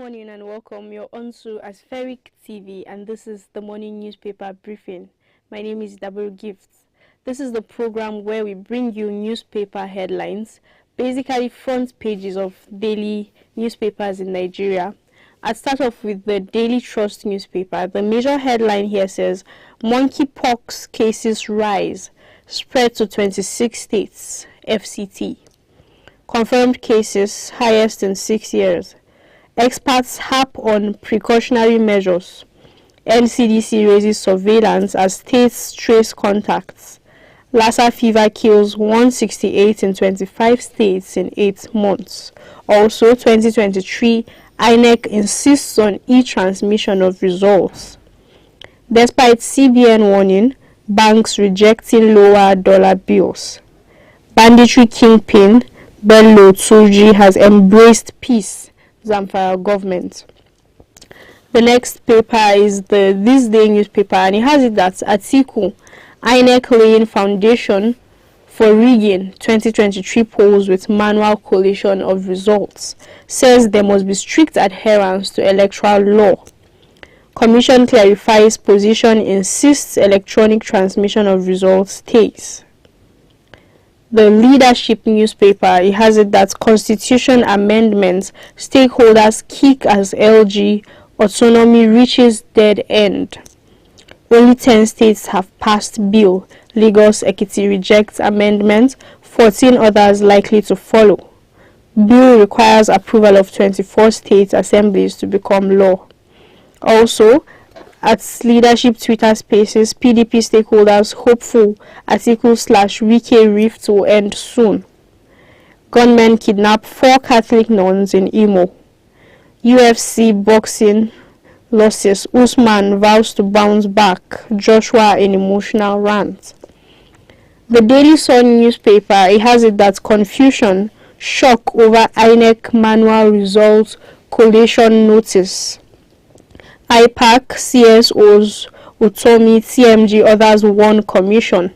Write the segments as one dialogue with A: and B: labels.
A: morning and welcome. You're on to Aspheric TV and this is the morning newspaper briefing. My name is Double Gifts. This is the program where we bring you newspaper headlines, basically front pages of daily newspapers in Nigeria. I'll start off with the Daily Trust newspaper. The major headline here says, monkeypox cases rise, spread to 26 states, FCT. Confirmed cases, highest in 6 years. Experts harp on precautionary measures. NCDC raises surveillance as states trace contacts. Lassa fever kills 168 in 25 states in 8 months. Also, 2023, INEC insists on e-transmission of results. Despite CBN warning, banks rejecting lower dollar bills. Banditry kingpin Bello Turji has embraced peace, Zamfara government. The next paper is the This Day newspaper, and it has it that Atiku, INEC laying foundation for rigging 2023 polls with manual collation of results, says there must be strict adherence to electoral law. Commission clarifies position, insists electronic transmission of results stays. The Leadership newspaper, it has it that constitution amendments, stakeholders kick as LG autonomy reaches dead end. Only 10 states have passed bill. Lagos Ekiti rejects amendment, 14 others likely to follow. Bill requires approval of 24 state assemblies to become law. Also, at Leadership Twitter Spaces, PDP stakeholders hopeful Atiku/Wike rift will end soon. Gunmen kidnap 4 Catholic nuns in Imo. UFC boxing losses. Usman vows to bounce back. Joshua in emotional rant. The Daily Sun newspaper, it has it that confusion, shock over INEC manual results collation notice. IPAC, CSOs, Utomi, TMG, others warn commission.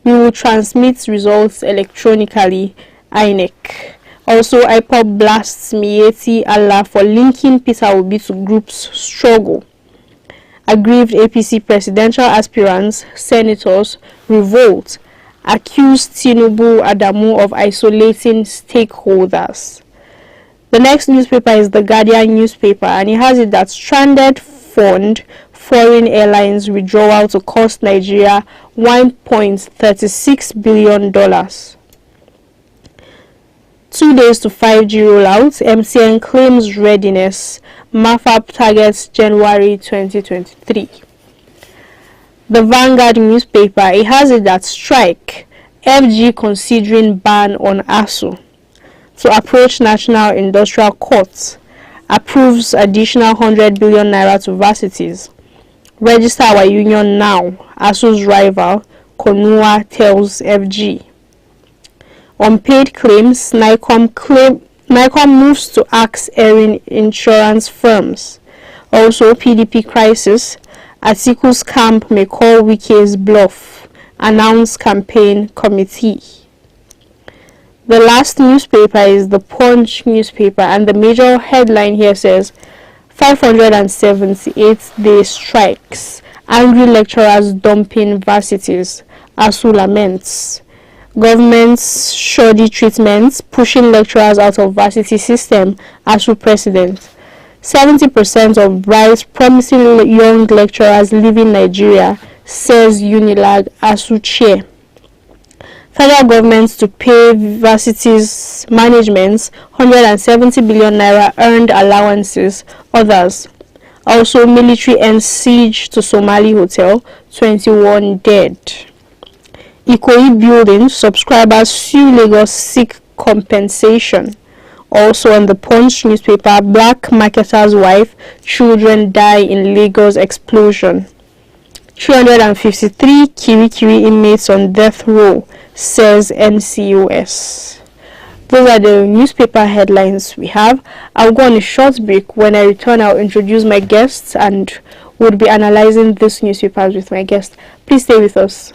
A: We will transmit results electronically, INEC. Also, IPOP blasts Miyetti Allah for linking Peter Obi to group's struggle. Aggrieved APC presidential aspirants, senators, revolt, accuse Tinubu Adamu of isolating stakeholders. The next newspaper is the Guardian newspaper, and it has it that stranded fund foreign airlines withdrawal to cost Nigeria $1.36 billion. 2 days to 5G rollout, MTN claims readiness, MAFAP targets January 2023. The Vanguard newspaper, it has it that strike, FG considering ban on ASU. To approach National Industrial Court, approves additional 100 billion naira to varsities. Register our union now, ASU's rival, Konua tells FG. Unpaid claims, NICOM moves to axe airing insurance firms. Also, PDP crisis, Atiku's camp may call Wike's bluff, announce campaign committee. The last newspaper is the Punch newspaper, and the major headline here says 578-day strikes, angry lecturers dumping varsities, ASU laments. Government's shoddy treatments, pushing lecturers out of varsity system, ASU president. 70% of bright, promising young lecturers leaving Nigeria, says Unilag ASU chair. Federal government to pay varsities managements 170 billion naira earned allowances, others. Also, military ends siege to Somali hotel, 21 dead. Ikoyi building, subscribers sue Lagos seek compensation. Also on the Punch newspaper, black marketer's wife, children die in Lagos explosion. 353 Kirikiri inmates on death row, says NCOS. Those are the newspaper headlines we have. I'll go on a short break. When I return, I'll introduce my guests and we'll be analyzing these newspapers with my guests. Please stay with us.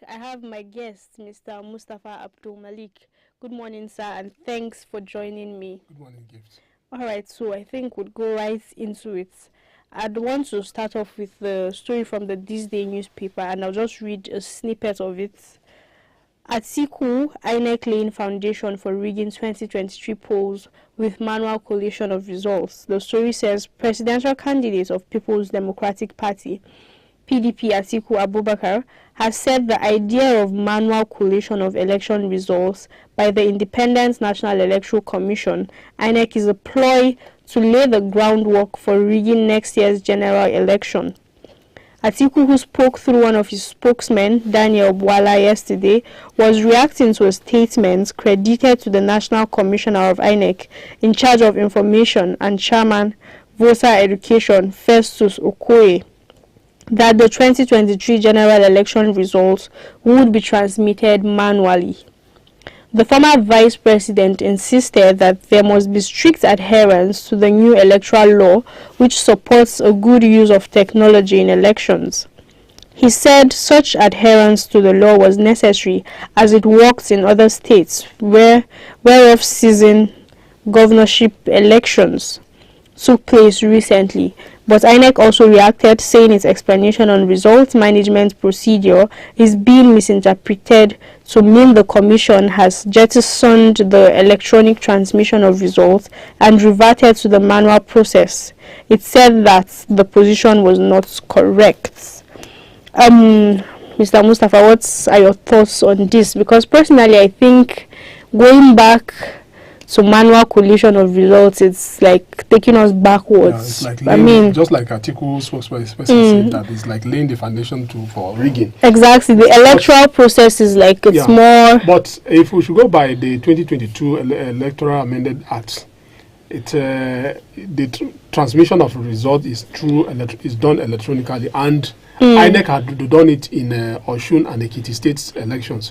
A: I have my guest, Mr. Mustafa Abdul Malik. Good morning, sir, and thanks for joining me.
B: Good morning, Gift.
A: All right, so I think we'll go right into it. I'd want to start off with the story from the This Day newspaper, and I'll just read a snippet of it. Atiku, INEC laying foundation for rigging 2023 polls with manual collation of results. The story says presidential candidate of People's Democratic Party, PDP Atiku Abubakar, has said the idea of manual collation of election results by the Independent National Electoral Commission, INEC, is a ploy to lay the groundwork for rigging next year's general election. Atiku, who spoke through one of his spokesmen, Bwala, yesterday, was reacting to a statement credited to the National Commissioner of INEC in charge of information and chairman voter education, Festus Okoye, that the 2023 general election results would be transmitted manually. The former vice president insisted that there must be strict adherence to the new electoral law, which supports a good use of technology in elections. He said such adherence to the law was necessary as it works in other states whereof season governorship elections took place recently. But INEC also reacted, saying its explanation on results management procedure is being misinterpreted to mean the commission has jettisoned the electronic transmission of results and reverted to the manual process. It said that the position was not correct. Mr. Mustafa, what are your thoughts on this? Because personally, I think going back to manual collation of results, it's like taking us backwards.
B: Yeah, it's like laying, just like Atiku spokesperson said, that it's like laying the foundation for rigging.
A: Exactly. The electoral process is like, it's more.
B: But if we should go by the 2022 Electoral Amended Act, the transmission of result is done electronically, and INEC had done it in Osun and Ekiti State elections.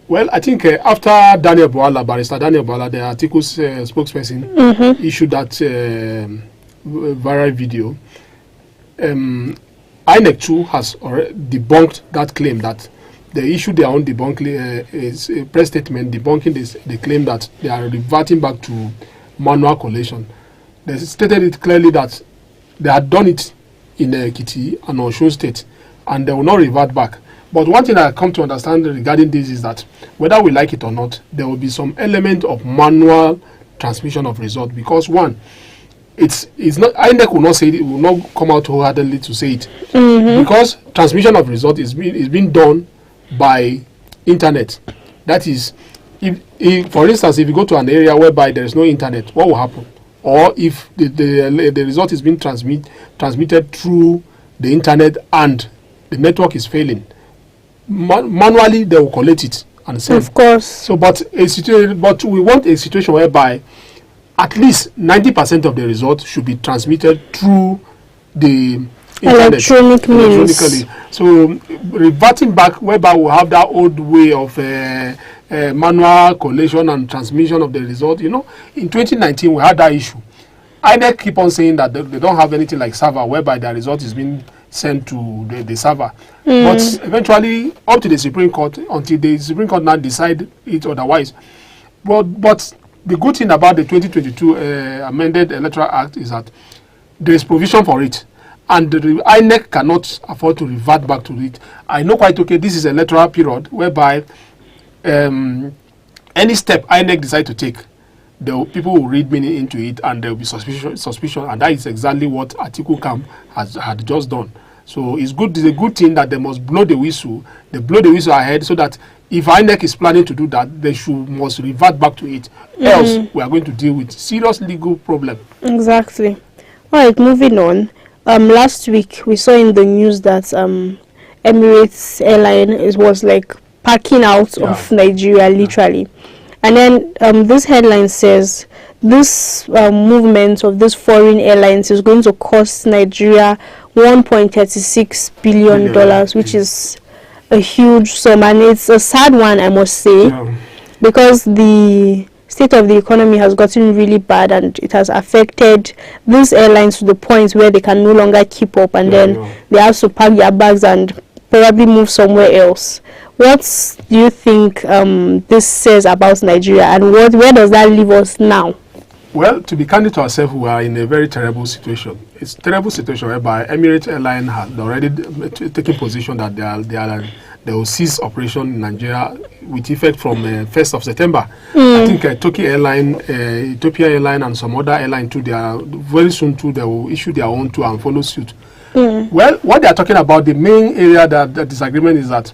B: Well, I think after Barrister Daniel Bwala, the Atiku's spokesperson, issued that viral video, INEC too has already debunked that claim that they issued their own is a press statement debunking the claim that they are reverting back to manual collation. They stated it clearly that they had done it in Ekiti and Osun State, and they will not revert back. But one thing I come to understand regarding this is that whether we like it or not, there will be some element of manual transmission of result, because one, it's not, INEC will not say it, will not come out wholeheartedly to say it, because transmission of result is being done by internet. That is, if for instance, if you go to an area whereby there is no internet, what will happen? Or if the result is being transmitted through the internet and the network is failing, manually they will collect it and send.
A: Of course.
B: So, but we want a situation whereby at least 90% of the results should be transmitted through the internet, electronically. So, reverting back, whereby we have that old way of manual collation and transmission of the result. You know, in 2019 we had that issue. INEC keep on saying that they don't have anything like server whereby the result is being sent to the server. But eventually, up to the Supreme Court, until the Supreme Court now decide it otherwise. But the good thing about the 2022 amended Electoral Act is that there is provision for it, and the INEC cannot afford to revert back to it. I know quite okay, this is an electoral period whereby any step INEC decide to take, people will read meaning into it, and there will be suspicion, and that is exactly what Atiku camp had just done. So it's good. It's a good thing that they must blow the whistle. They blow the whistle ahead, so that if INEC is planning to do that, they must revert back to it. Else, we are going to deal with serious legal problem.
A: Exactly. All right, moving on. Last week we saw in the news that Emirates airline was like packing out of Nigeria, literally. And then this headline says this movement of this foreign airlines is going to cost Nigeria $1.36 billion, which is a huge sum, and it's a sad one, I must say, because the state of the economy has gotten really bad, and it has affected these airlines to the point where they can no longer keep up, and then they have to pack their bags and probably move somewhere else. What do you think this says about Nigeria, and where does that leave us now?
B: Well, to be candid to ourselves, we are in a very terrible situation. It's a terrible situation whereby Emirates Airline has already taken position that they will cease operation in Nigeria with effect from 1st of September. I think Ethiopia Airline and some other airline too, very soon too, they will issue their own too and follow suit. Well, what they are talking about, the main area that disagreement is that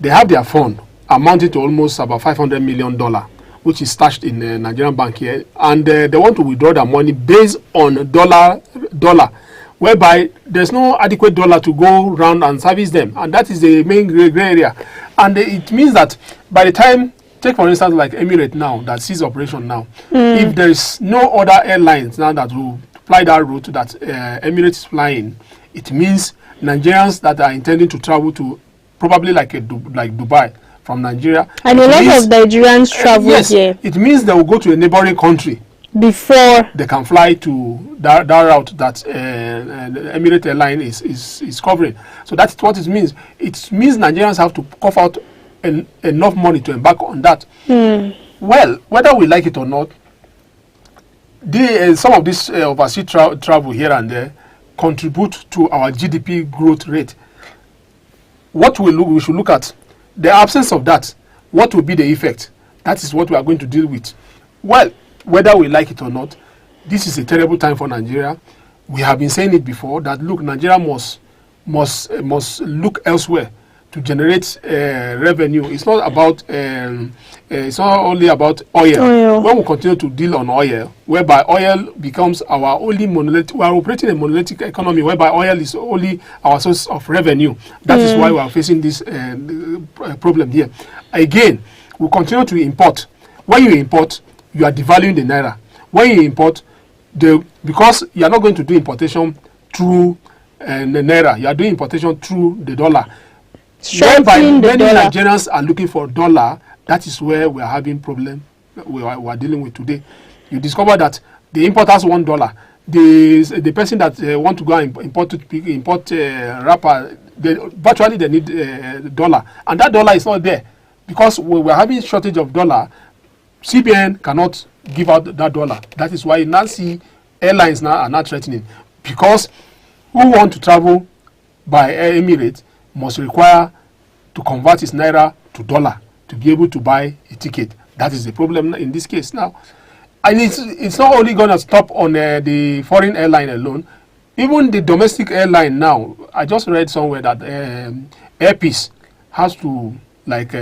B: they have their fund amounting to almost about $500 million, which is stashed in the Nigerian bank here, and they want to withdraw their money based on dollar, whereby there's no adequate dollar to go around and service them, and that is the main gray area. And it means that by the time, take for instance like Emirates now, that cease operation now, if there is no other airlines now that will fly that route that Emirates is flying, it means Nigerians that are intending to travel to probably like Dubai from Nigeria. And a lot of Nigerians travel here. It means they will go to a neighboring country before they can fly to that route that Emirates Airline is covering. So that's what it means. It means Nigerians have to cough out enough money to embark on that. Well, whether we like it or not, some of this overseas travel here and there contribute to our GDP growth rate. What we should look at the absence of that. What will be the effect? That is what we are going to deal with. Well, whether we like it or not, this is a terrible time for Nigeria. We have been saying it before that look, Nigeria must look elsewhere to generate revenue. It's not about it's not only about oil. When we continue to deal on oil, whereby oil becomes our only monolithic, we are operating a monolithic economy whereby oil is only our source of revenue. That is why we are facing this problem here. Again, we continue to import. When you import, you are devaluing the naira. When you import, because you are not going to do importation through the naira, you are doing importation through the dollar. Whereby many Nigerians are looking for dollar, that is where we are having problem we are dealing with today. You discover that the importers want dollar. The person that want to go and import wrapper, virtually they need dollar, and that dollar is not there because we are having shortage of dollar. CBN cannot give out that dollar. That is why you now see airlines now are not threatening, because who want to travel by Emirates must require to convert his naira to dollar to be able to buy a ticket. That is the problem in this case now. And it's not only going to stop on the foreign airline alone. Even the domestic airline now, I just read somewhere that Air Peace has to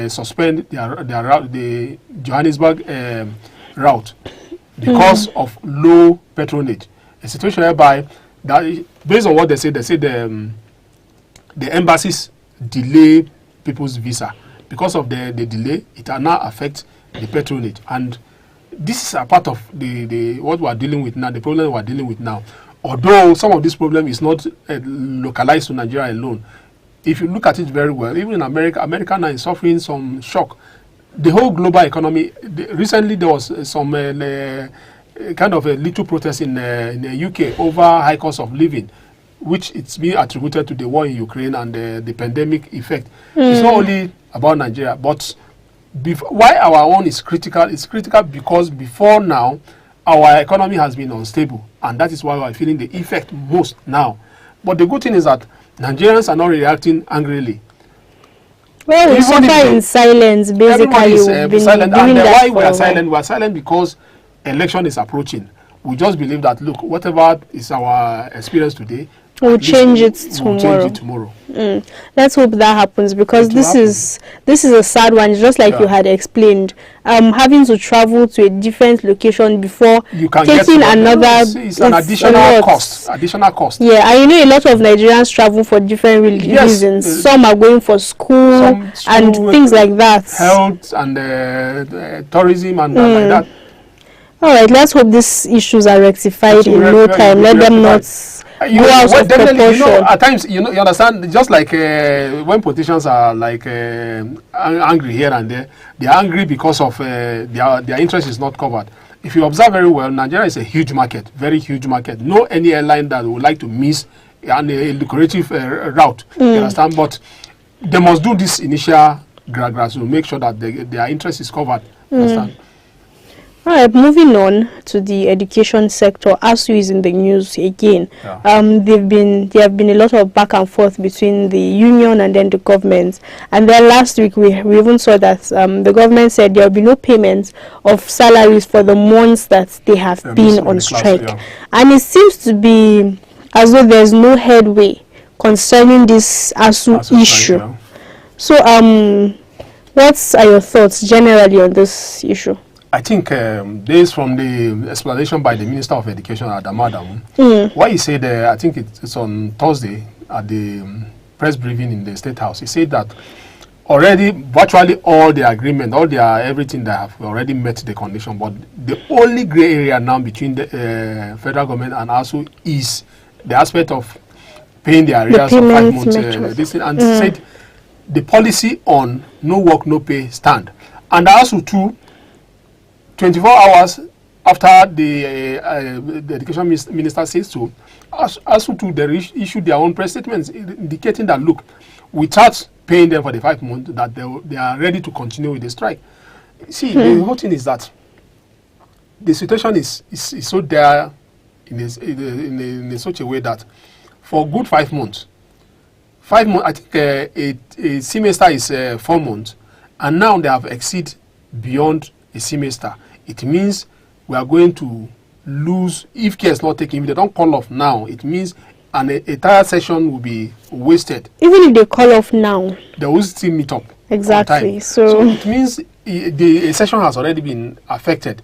B: suspend their route, the Johannesburg route, because of low patronage. A situation whereby, that based on what they say the embassies delay people's visa. Because of the delay, it now affects the patronage. And this is a part of the what we are dealing with now, the problem we are dealing with now. Although some of this problem is not localized to Nigeria alone. If you look at it very well, even in America now is suffering some shock. The whole global economy, recently there was some kind of a little protest in the UK over high cost of living, which it's being attributed to the war in Ukraine and the pandemic effect. It's not only about Nigeria, but why our own is critical. It's critical because before now, our economy has been unstable, and that is why we are feeling the effect most now. But the good thing is that Nigerians are not reacting angrily. Well, we suffer in silence, basically. We've been silent. And why we are silent? We are silent because election is approaching. We just believe that, look, whatever is our experience today, we'll change it tomorrow.
A: Let's hope that happens, because this is a sad one, just like you had explained. Having to travel to a different location before
B: you can
A: taking another,
B: it's an additional cost.
A: Yeah, and a lot of Nigerians travel for different reasons. Some are going for school and things like that.
B: Health and tourism and like that.
A: All right, let's hope these issues are rectified in no time. Let them not go out of proportion.
B: At times, you understand, just like when politicians are angry here and there, they are angry because of their interest is not covered. If you observe very well, Nigeria is a huge market, very huge market. No any airline that would like to miss a lucrative route. You understand? But they must do this initial grass to make sure that their interest is covered. Understand?
A: All right, moving on to the education sector. ASU is in the news again.
B: Yeah.
A: There have been a lot of back and forth between the union and then the government. And then last week we even saw that the government said there will be no payments of salaries for the months that they have been on strike.
B: Yeah.
A: And it seems to be as though there's no headway concerning this ASU issue.
B: Yeah.
A: So what are your thoughts generally on this issue?
B: I think based from the explanation by the Minister of Education, Adam, what he said, I think it's on Thursday at the press briefing in the State House, he said that already virtually all the agreement, all their everything they have already met the condition, but the only gray area now between the federal government and ASU is the aspect of paying the arrears of 5 months. And said the policy on no work, no pay stand. And ASU too, 24 hours after the education minister says so, ASU too, they issued their own press statements indicating that, look, without paying them for the 5 months, that they are ready to continue with the strike. See, the whole thing is that the situation is so dire in such a way that for good 5 months, I think a semester is 4 months, and now they have exceeded beyond a semester. It means we are going to lose, if care is not taken, if they don't call off now, it means an entire session will be wasted.
A: Even if they call off now,
B: they will still meet up.
A: Exactly.
B: So it means the session has already been affected.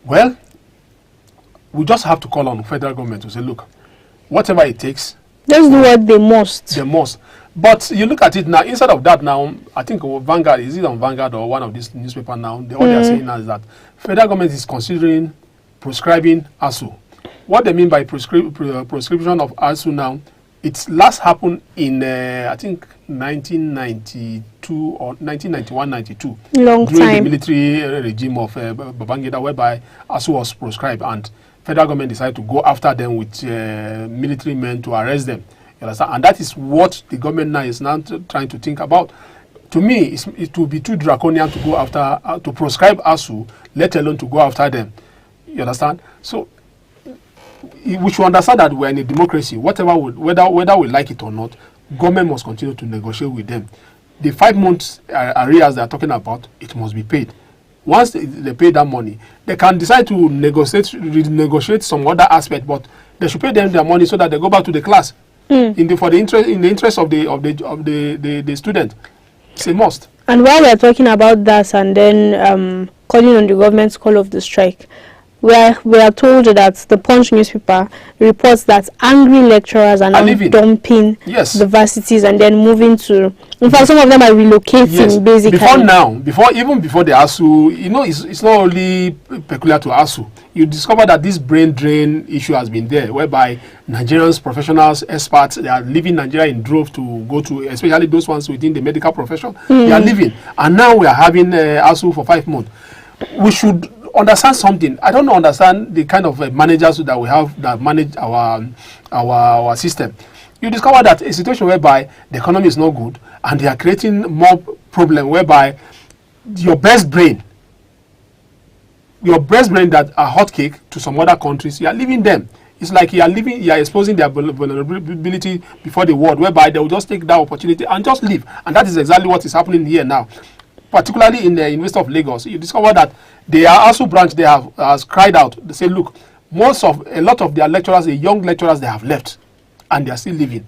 B: Well, we just have to call on federal government to say, look, whatever it takes,
A: just do what they must.
B: They must. But you look at it now, instead of that now, I think Vanguard, is it on Vanguard or one of these newspapers now, all they are saying now is that federal government is considering prescribing ASU. What they mean by prescription of ASU now, it last happened in, I think, 1992 or 1991-92.
A: Long
B: during
A: time.
B: The military regime of Babangida, whereby ASU was prescribed and federal government decided to go after them with military men to arrest them. You understand? And that is what the government now is now trying to think about. To me, it would be too draconian to go after, to prescribe ASU, let alone to go after them. You understand? So we should understand that we're in a democracy. Whether we like it or not, government must continue to negotiate with them. The 5 months arrears they are talking about, it must be paid. Once they pay that money, they can decide to renegotiate some other aspect, but they should pay them their money so that they go back to the class. In the interest of the student. It's a must.
A: And while we are talking about that and then calling on the government's call of the strike, we are told that the Punch newspaper reports that angry lecturers are now dumping the varsities and then moving to, in fact, some of them are relocating basically.
B: Even before the ASU, you know, it's not only peculiar to ASU. You discover that this brain drain issue has been there, whereby Nigerians, professionals, experts, they are leaving Nigeria in droves to go to, especially those ones within the medical profession, they are leaving. And now we are having ASU for 5 months. We should understand something. I don't understand the kind of managers that we have that manage our system. You discover that a situation whereby the economy is not good and they are creating more problem, whereby your best brain that are hotcake to some other countries, you are leaving them. It's like you are exposing their vulnerability before the world, whereby they will just take that opportunity and just leave. And that is exactly what is happening here now. Particularly in the University of Lagos, you discover that the ASU branch, they has cried out. They say, look, a lot of their lecturers, the young lecturers, they have left and they are still living.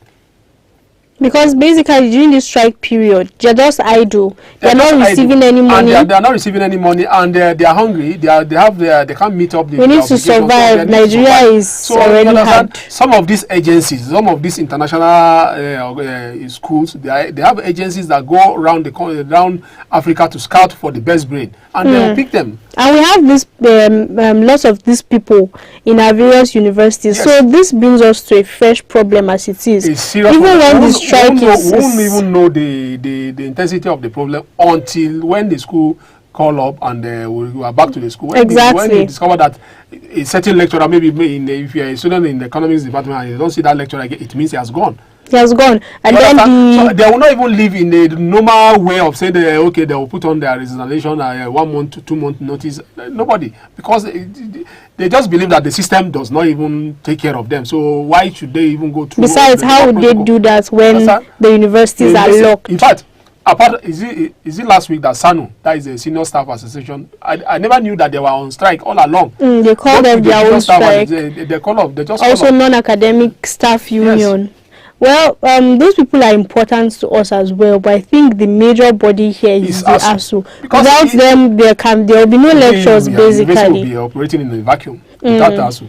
A: Because basically during the strike period, they're just idle. They're not receiving any money.
B: And they are not receiving any money, and they are hungry. They can't meet up.
A: We need to survive. Nigeria is already hard.
B: Some of these agencies, some of these international schools, they have agencies that go around Africa to scout for the best brain, and they will pick them.
A: And we have this lots of these people in our various universities. Yes. So this brings us to a fresh problem as it is.
B: It's serious.
A: Even when the strike
B: we won't even know the intensity of the problem until when the school call up and we are back to the school. When you discover that a certain lecturer, maybe if you are a student in the economics department and you don't see that lecturer again, it means he has gone.
A: He has gone. And
B: You
A: then
B: understand? So they will not even live in the normal way of saying, okay, they will put on their resignation 1 month to 2 month notice. Nobody. Because they just believe that the system does not even take care of them. So why should they even go through?
A: Besides, how would they do that when the universities are locked?
B: In fact, apart, is it last week that SANU, that is a senior staff association, I never knew that they were on strike all along.
A: They called them their own strike.
B: They call up. They just
A: also non-academic staff union. Yes. Well, those people are important to us as well, but I think the major body here is the ASU. Without them, there will be no lectures, basically.
B: The will be operating in a vacuum without ASU.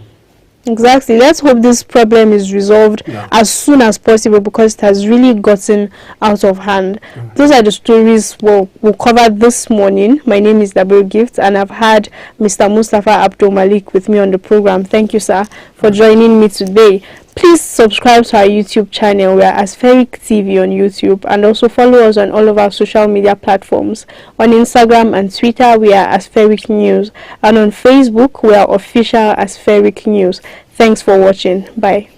A: Exactly. Let's hope this problem is resolved as soon as possible, because it has really gotten out of hand. Those are the stories we'll cover this morning. My name is Double Gift, and I've had Mr. Mustafa Abdul Malik with me on the program. Thank you, sir, for joining me today. Please subscribe to our YouTube channel. We are Aspheric TV on YouTube, and also follow us on all of our social media platforms. On Instagram and Twitter, we are Aspheric News, and on Facebook, we are official Aspheric News. Thanks for watching. Bye.